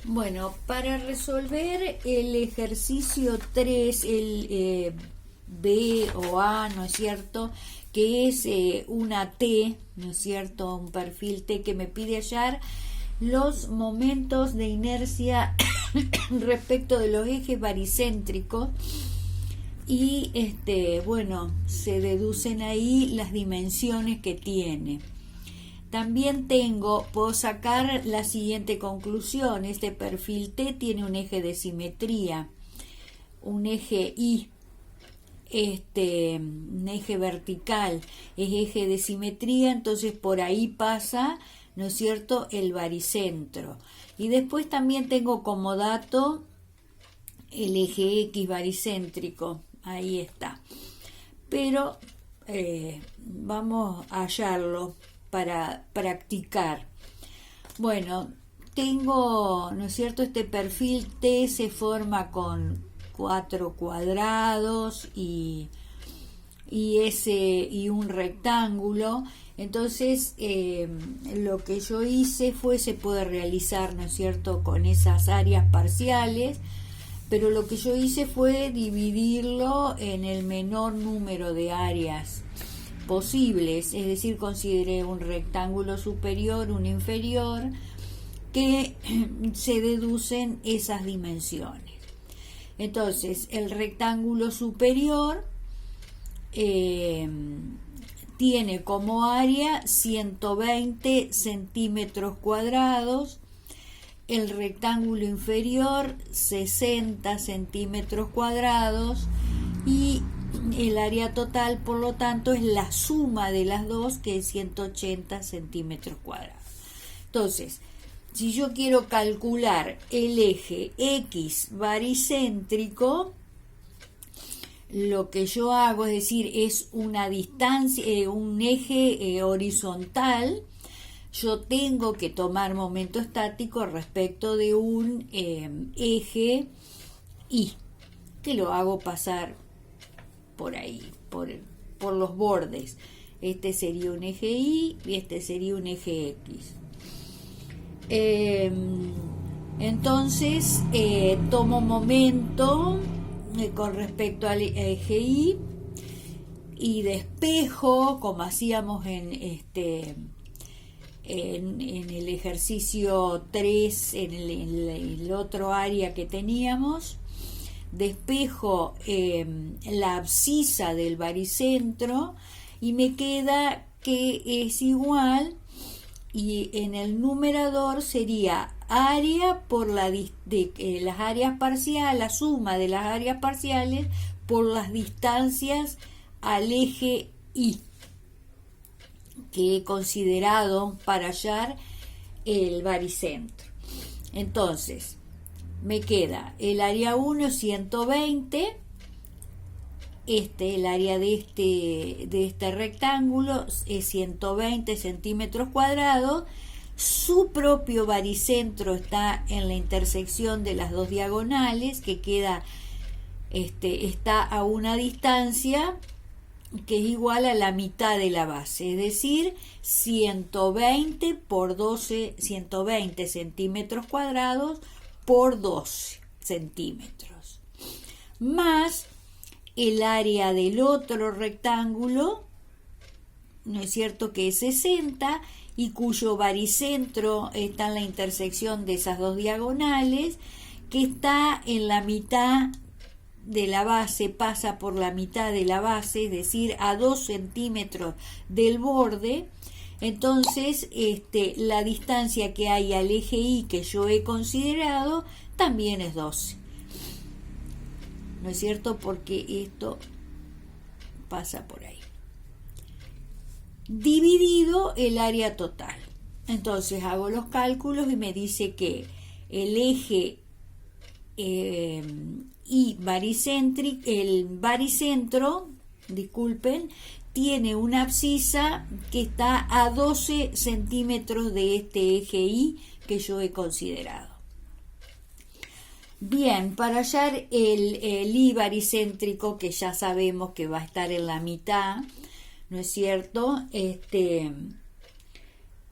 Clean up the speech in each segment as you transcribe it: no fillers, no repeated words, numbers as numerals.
Bueno, para resolver el ejercicio 3, el B o A, ¿no es cierto? Que es una T, ¿no es cierto? Un perfil T que me pide hallar los momentos de inercia respecto de los ejes baricéntricos y bueno, se deducen ahí las dimensiones que tiene. También puedo sacar la siguiente conclusión: este perfil T tiene un eje de simetría, un eje Y, un eje vertical, es eje de simetría, entonces por ahí pasa, ¿no es cierto?, el baricentro. Y después también tengo como dato el eje X baricéntrico, ahí está. Pero vamos a hallarlo para practicar. Bueno, tengo, ¿no es cierto?, este perfil T se forma con 4 cuadrados y un rectángulo. Entonces lo que yo hice se puede realizar, ¿no es cierto?, con esas áreas parciales, pero lo que yo hice fue dividirlo en el menor número de áreas posibles, es decir, consideré un rectángulo superior, un inferior, que se deducen esas dimensiones. Entonces, el rectángulo superior tiene como área 120 centímetros cuadrados, el rectángulo inferior 60 centímetros cuadrados y el área total, por lo tanto, es la suma de las dos, que es 180 centímetros cuadrados. Entonces, si yo quiero calcular el eje X baricéntrico, lo que yo hago, es decir, es una distancia, un eje horizontal. Yo tengo que tomar momento estático respecto de un eje Y, que lo hago pasar por ahí, por los bordes. Este sería un eje Y y este sería un eje X. Entonces tomo momento con respecto al eje y despejo, como hacíamos en el ejercicio 3, en el otro área que teníamos. Despejo la abscisa del baricentro y me queda que es igual, y en el numerador sería área por las áreas parciales, la suma de las áreas parciales por las distancias al eje Y, que he considerado para hallar el baricentro. Entonces, me queda el área 1, 120, el área de este rectángulo es 120 centímetros cuadrados, su propio baricentro está en la intersección de las dos diagonales, que queda, está a una distancia que es igual a la mitad de la base, es decir, 120 por 12, 120 centímetros cuadrados por 12 centímetros, más el área del otro rectángulo, ¿no es cierto?, que es 60 y cuyo baricentro está en la intersección de esas dos diagonales, que está en la mitad de la base, pasa por la mitad de la base, es decir, a 2 centímetros del borde. Entonces, la distancia que hay al eje Y que yo he considerado también es 12. ¿No es cierto? Porque esto pasa por ahí. Dividido el área total. Entonces hago los cálculos y me dice que el eje Y baricéntrico, el baricentro, disculpen, tiene una abscisa que está a 12 centímetros de este eje Y que yo he considerado. Bien, para hallar el I baricéntrico, que ya sabemos que va a estar en la mitad, ¿no es cierto?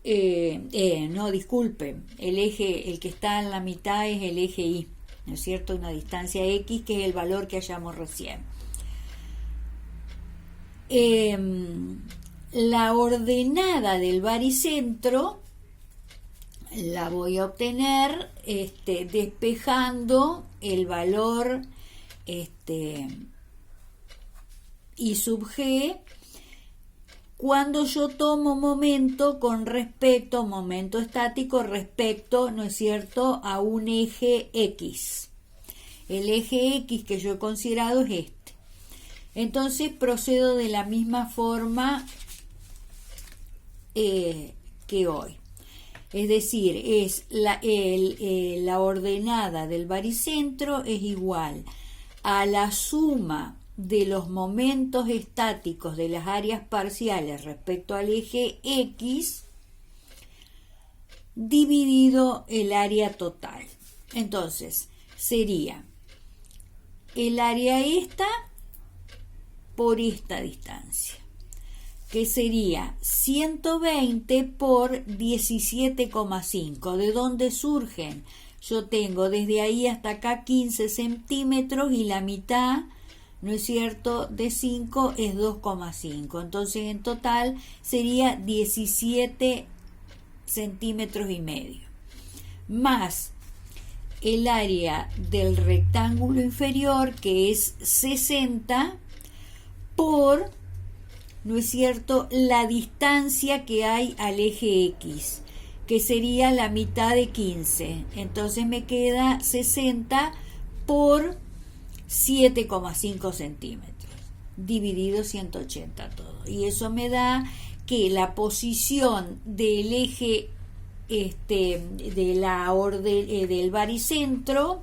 No, disculpen, el eje, el que está en la mitad es el eje Y, ¿no es cierto? Una distancia X, que es el valor que hallamos recién. La ordenada del baricentro la voy a obtener despejando el valor I sub G cuando yo tomo momento momento estático respecto, ¿no es cierto?, a un eje X. El eje X que yo he considerado es este. Entonces procedo de la misma forma que hoy. Es decir, es la ordenada del baricentro es igual a la suma de los momentos estáticos de las áreas parciales respecto al eje X dividido el área total. Entonces, sería el área esta por esta distancia, que sería 120 por 17,5. ¿De dónde surgen? Yo tengo desde ahí hasta acá 15 centímetros y la mitad, ¿no es cierto?, de 5 es 2,5. Entonces en total sería 17 centímetros y medio. Más el área del rectángulo inferior, que es 60 por, ¿no es cierto?, la distancia que hay al eje X, que sería la mitad de 15. Entonces me queda 60 por 7,5 centímetros, dividido 180 todo. Y eso me da que la posición del eje del baricentro,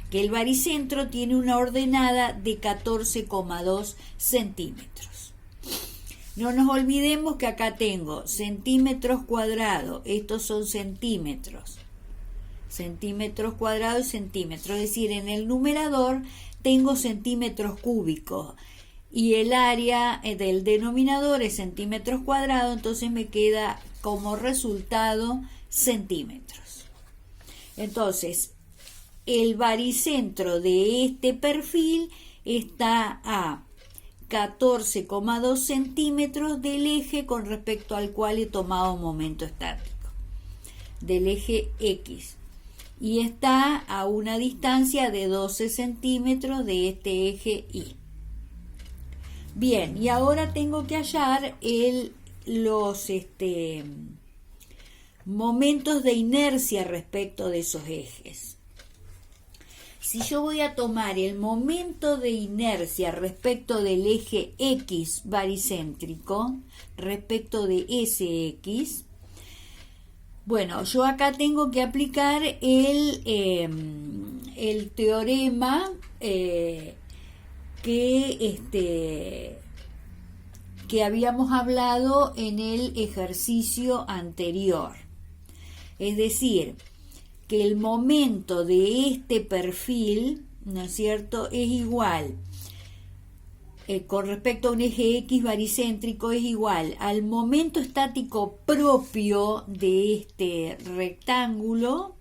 que el baricentro tiene una ordenada de 14,2 centímetros. No nos olvidemos que acá tengo centímetros cuadrados, estos son centímetros cuadrados y centímetros, es decir, en el numerador tengo centímetros cúbicos y el área del denominador es centímetros cuadrados, entonces me queda como resultado centímetros. Entonces, el baricentro de este perfil está a 14,2 centímetros del eje con respecto al cual he tomado momento estático, del eje X, y está a una distancia de 12 centímetros de este eje Y. Bien, y ahora tengo que hallar los momentos de inercia respecto de esos ejes. Si yo voy a tomar el momento de inercia respecto del eje X baricéntrico, respecto de ese X, bueno, yo acá tengo que aplicar el teorema que habíamos hablado en el ejercicio anterior. Es decir, que el momento de este perfil, ¿no es cierto?, es igual, con respecto a un eje X baricéntrico, es igual al momento estático propio de este rectángulo,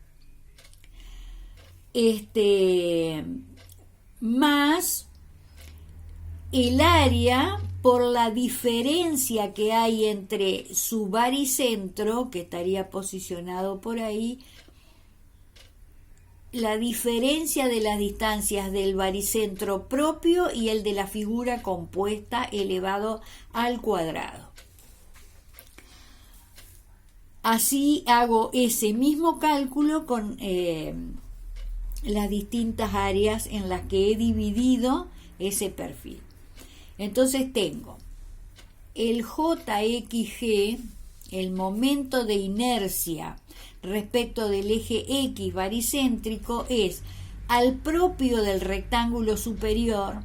más el área por la diferencia que hay entre su baricentro, que estaría posicionado por ahí, la diferencia de las distancias del baricentro propio y el de la figura compuesta elevado al cuadrado. Así hago ese mismo cálculo con las distintas áreas en las que he dividido ese perfil. Entonces tengo el JXG, el momento de inercia respecto del eje X baricéntrico, es al propio del rectángulo superior,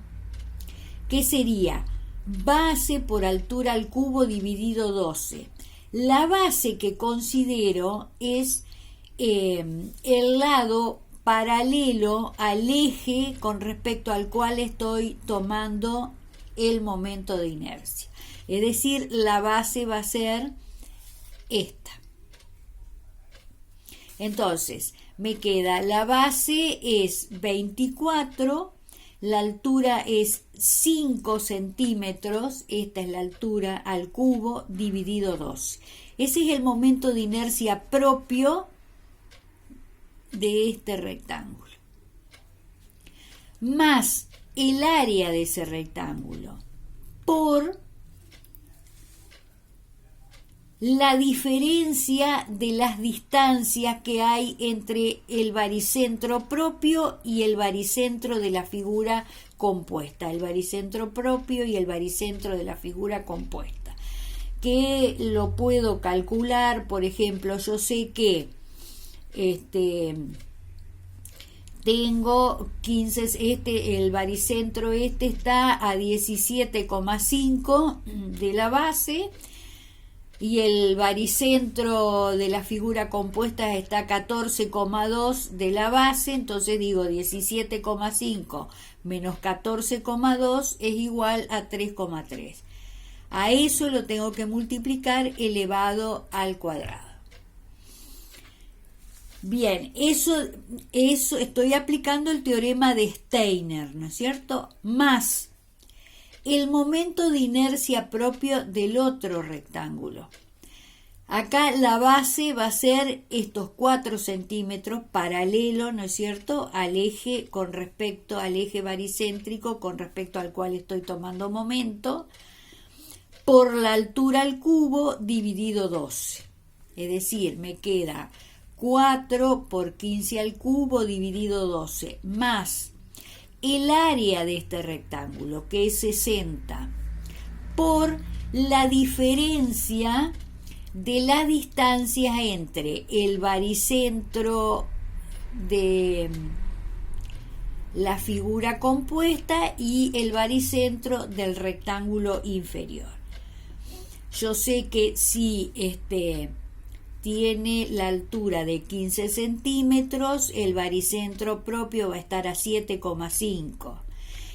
que sería base por altura al cubo dividido 12. La base que considero es el lado paralelo al eje con respecto al cual estoy tomando el momento de inercia. Es decir, la base va a ser esta. Entonces, me queda la base es 24, la altura es 5 centímetros, esta es la altura al cubo, dividido 2. Ese es el momento de inercia propio de este rectángulo. Más el área de ese rectángulo por la diferencia de las distancias que hay entre el baricentro propio y el baricentro de la figura compuesta, el baricentro propio y el baricentro de la figura compuesta, que lo puedo calcular. Por ejemplo, yo sé que tengo 15, el baricentro está a 17,5 de la base, y el baricentro de la figura compuesta está a 14,2 de la base. Entonces digo 17,5 menos 14,2 es igual a 3,3. A eso lo tengo que multiplicar elevado al cuadrado. Bien, eso estoy aplicando el teorema de Steiner, ¿no es cierto? Más el momento de inercia propio del otro rectángulo. Acá la base va a ser estos 4 centímetros paralelo, ¿no es cierto?, al eje con respecto al eje baricéntrico con respecto al cual estoy tomando momento, por la altura al cubo dividido 12. Es decir, me queda 4 por 15 al cubo dividido 12, más el área de este rectángulo, que es 60, por la diferencia de las distancias entre el baricentro de la figura compuesta y el baricentro del rectángulo inferior. Yo sé que si tiene la altura de 15 centímetros, el baricentro propio va a estar a 7,5.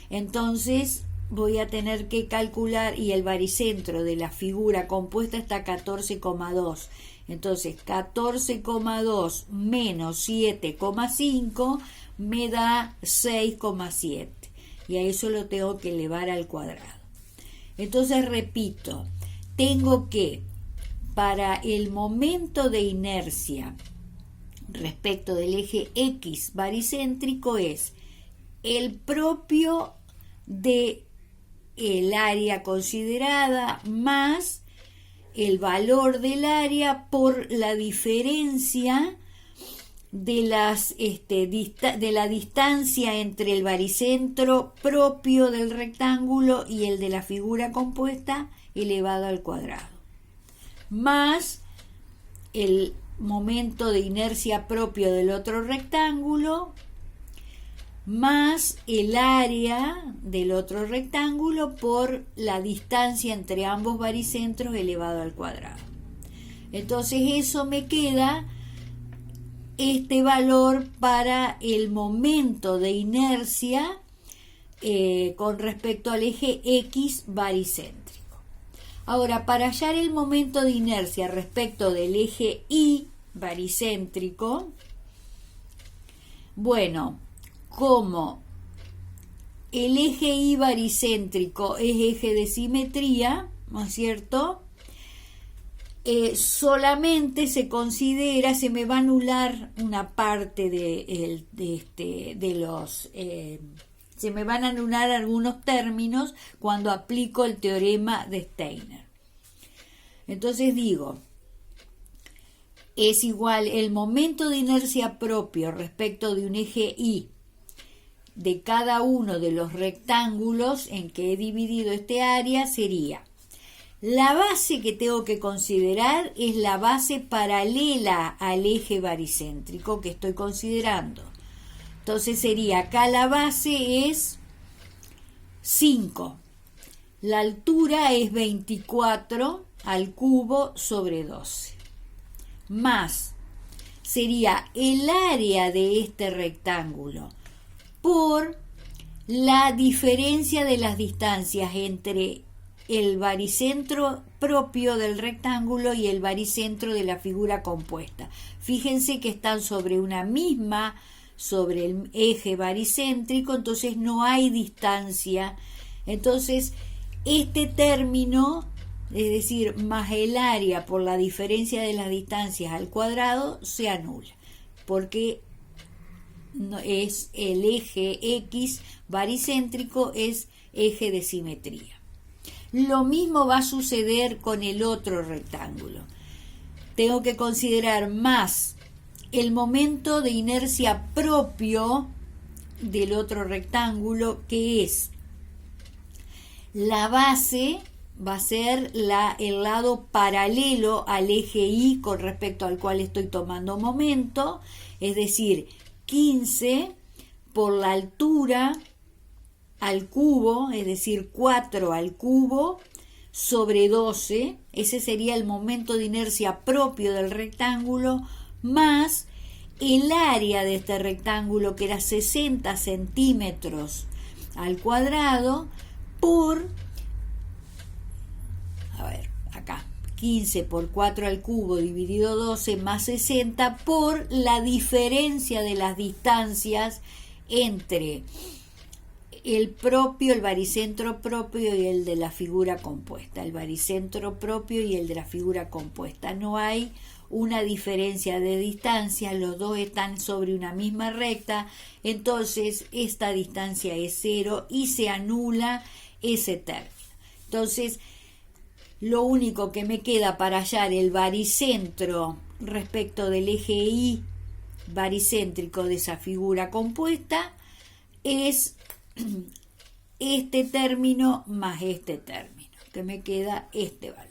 Entonces voy a tener que calcular, y el baricentro de la figura compuesta está a 14,2. Entonces 14,2 menos 7,5 me da 6,7. Y a eso lo tengo que elevar al cuadrado. Entonces repito, tengo que, para el momento de inercia respecto del eje X baricéntrico, es el propio de el área considerada más el valor del área por la diferencia de la distancia entre el baricentro propio del rectángulo y el de la figura compuesta elevado al cuadrado, más el momento de inercia propio del otro rectángulo, más el área del otro rectángulo por la distancia entre ambos baricentros elevado al cuadrado. Entonces eso me queda este valor para el momento de inercia con respecto al eje X baricéntrico. Ahora, para hallar el momento de inercia respecto del eje Y baricéntrico, bueno, como el eje Y baricéntrico es eje de simetría, ¿no es cierto?, solamente se considera, se me va a anular una parte se me van a anular algunos términos cuando aplico el teorema de Steiner. Entonces digo, es igual el momento de inercia propio respecto de un eje Y de cada uno de los rectángulos en que he dividido este área sería: la base que tengo que considerar es la base paralela al eje baricéntrico que estoy considerando. Entonces sería, acá la base es 5, la altura es 24 al cubo sobre 12, más sería el área de este rectángulo por la diferencia de las distancias entre el baricentro propio del rectángulo y el baricentro de la figura compuesta. Fíjense que están sobre sobre el eje baricéntrico, entonces no hay distancia. Entonces, este término, es decir, más el área por la diferencia de las distancias al cuadrado, se anula, porque no es el eje X baricéntrico, es eje de simetría. Lo mismo va a suceder con el otro rectángulo. Tengo que considerar más el momento de inercia propio del otro rectángulo, que es la base, va a ser el lado paralelo al eje Y con respecto al cual estoy tomando momento, es decir, 15 por la altura al cubo, es decir, 4 al cubo sobre 12, ese sería el momento de inercia propio del rectángulo, más el área de este rectángulo, que era 60 centímetros al cuadrado, por, acá, 15 por 4 al cubo dividido 12 más 60 por la diferencia de las distancias entre el baricentro propio y el de la figura compuesta. El baricentro propio y el de la figura compuesta. No hay una diferencia de distancia, los dos están sobre una misma recta, entonces esta distancia es 0 y se anula ese término. Entonces, lo único que me queda para hallar el baricentro respecto del eje Y baricéntrico de esa figura compuesta es este término más este término, que me queda este valor.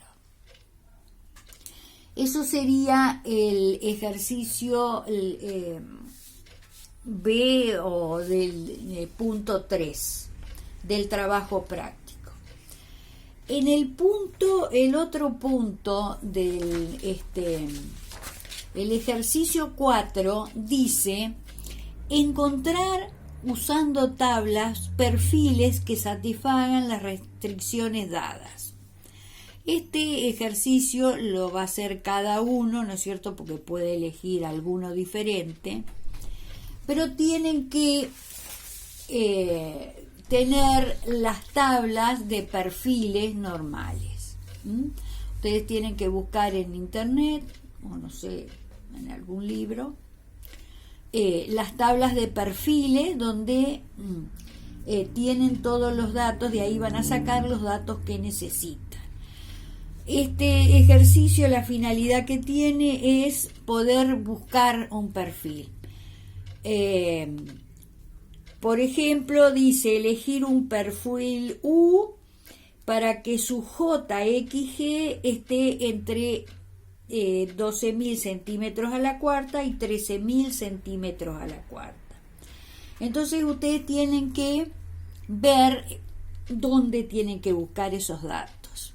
Eso sería el ejercicio B o del punto 3 del trabajo práctico. En el otro punto del el ejercicio 4 dice encontrar usando tablas perfiles que satisfagan las restricciones dadas. Este ejercicio lo va a hacer cada uno, ¿no es cierto?, porque puede elegir alguno diferente, pero tienen que tener las tablas de perfiles normales. Ustedes tienen que buscar en internet, o no sé, en algún libro, las tablas de perfiles donde tienen todos los datos, de ahí van a sacar los datos que necesitan. Este ejercicio, la finalidad que tiene es poder buscar un perfil. Por ejemplo, dice elegir un perfil U para que su JXG esté entre 12.000 centímetros a la cuarta y 13.000 centímetros a la cuarta. Entonces ustedes tienen que ver dónde tienen que buscar esos datos.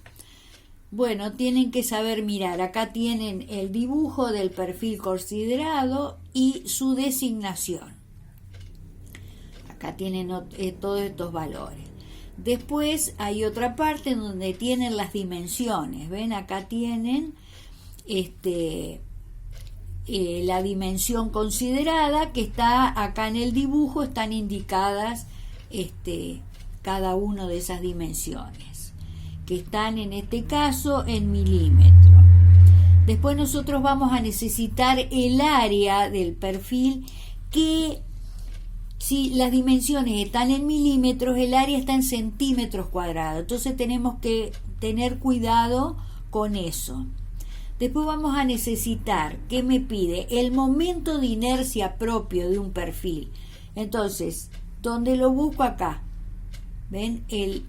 Bueno, tienen que saber mirar. Acá tienen el dibujo del perfil considerado y su designación. Acá tienen todos estos valores. Después hay otra parte donde tienen las dimensiones. ¿Ven? Acá tienen la dimensión considerada, que está acá en el dibujo, están indicadas cada una de esas dimensiones, que están en este caso en milímetros. Después nosotros vamos a necesitar el área del perfil, que si las dimensiones están en milímetros, el área está en centímetros cuadrados, entonces tenemos que tener cuidado con eso. Después vamos a necesitar, ¿qué me pide? El momento de inercia propio de un perfil. Entonces, ¿dónde lo busco? Acá. ¿Ven? El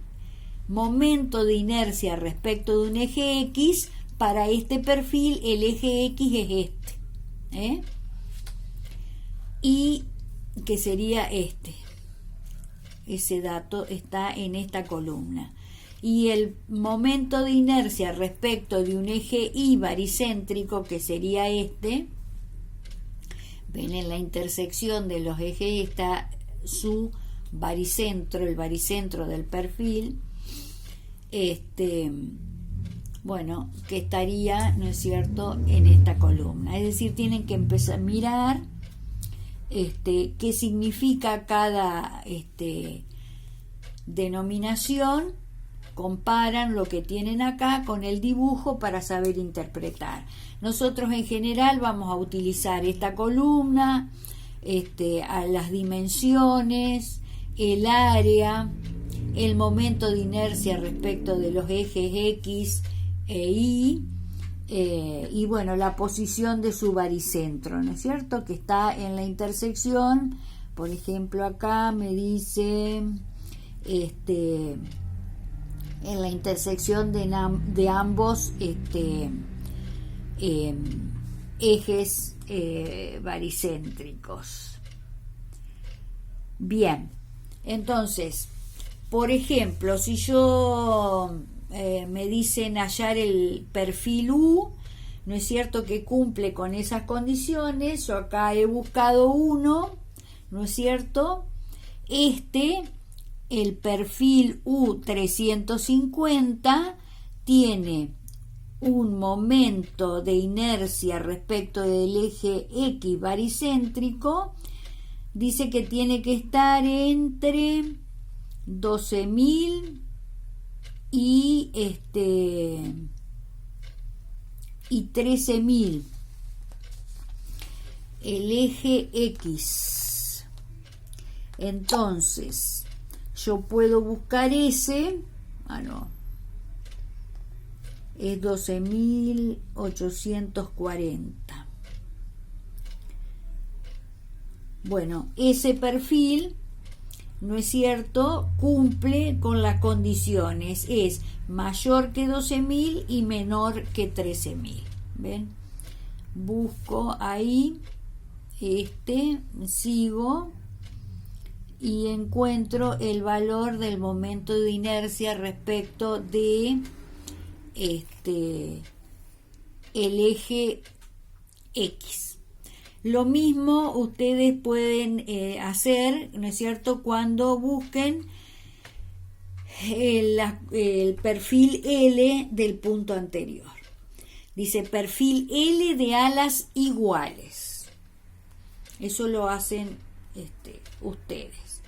momento de inercia respecto de un eje X, para este perfil el eje X es este. Y que sería este. Ese dato está en esta columna. Y el momento de inercia respecto de un eje Y baricéntrico, que sería este, ven, en la intersección de los ejes está su baricentro, el baricentro del perfil, bueno, que estaría, ¿no es cierto?, en esta columna. Es decir, tienen que empezar a mirar qué significa cada denominación, comparan lo que tienen acá con el dibujo para saber interpretar. Nosotros en general vamos a utilizar esta columna, a las dimensiones, el área, el momento de inercia respecto de los ejes X e Y, y bueno, la posición de su baricentro, ¿no es cierto?, que está en la intersección. Por ejemplo, acá me dice en la intersección de ambos ejes baricéntricos. Bien, entonces, por ejemplo, si yo me dicen hallar el perfil U, ¿no es cierto?, que cumple con esas condiciones, yo acá he buscado uno, ¿no es cierto?, el perfil U350 tiene un momento de inercia respecto del eje X baricéntrico, dice que tiene que estar entre 12.000 y 13.000, el eje X. Entonces yo puedo buscar ese, es 12.840. Bueno, ese perfil, ¿no es cierto?, cumple con las condiciones, es mayor que 12.000 y menor que 13.000. ¿Ven? Busco ahí, sigo y encuentro el valor del momento de inercia respecto de el eje X. Lo mismo ustedes pueden hacer, ¿no es cierto?, cuando busquen el perfil L del punto anterior. Dice perfil L de alas iguales. Eso lo hacen ustedes.